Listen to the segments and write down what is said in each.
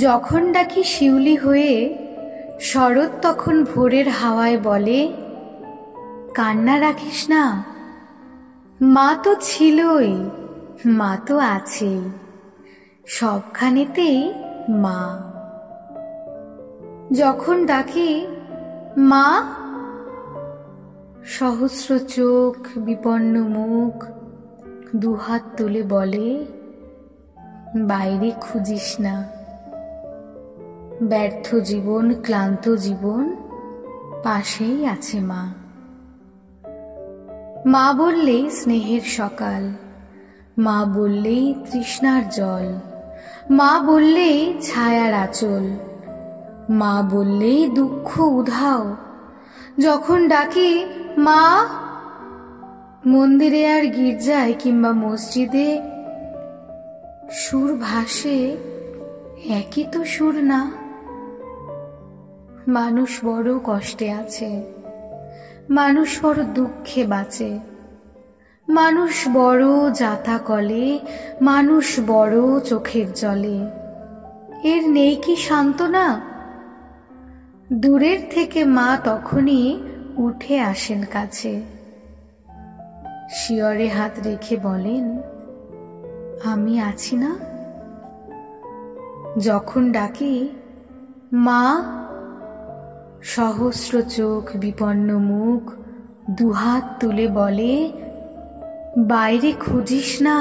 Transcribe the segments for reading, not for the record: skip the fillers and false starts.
যখন ডাকি শিউলি হয়ে শরৎ তখন ভোরের হাওয়ায় বলে, কান্না রাখিস না, মা তো ছিলই, মা তো আছেই, সবখানেতেই মা। যখন ডাকি মা, সহস্র চোখ বিপন্ন মুখ দুহাত তুলে বলে, বাইরে খুঁজিস না। ব্যর্থ জীবন, ক্লান্ত জীবন, পাশেই আছে মা। মা বললেই স্নেহের সকাল, মা বললেই তৃষ্ণার জল, মা বললেই ছায়ার আঁচল, মা বললেই দুঃখ উধাও। যখন ডাকি মা, মন্দিরে আর গির্জায় কিংবা মসজিদে সুর ভাসে, একই তো সুর না। মানুষ বড় কষ্টে আছে, মানুষ বড় দুঃখে বাঁচে, মানুষ বড় যাতা কলে, মানুষ বড় চোখের জলে। এর নেই কি সান্ত্বনা? দূরের থেকে মা তখনই উঠে আসেন কাছে, শিয়রে হাত রেখে বলেন, আমি আছি না। যখন ডাকি মা, সহস্র চোখ বিপন্ন মুখ দুহাত তুলে বলে, বাইরে খুঁজিস না,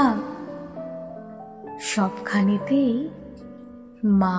সবখানেতেই মা।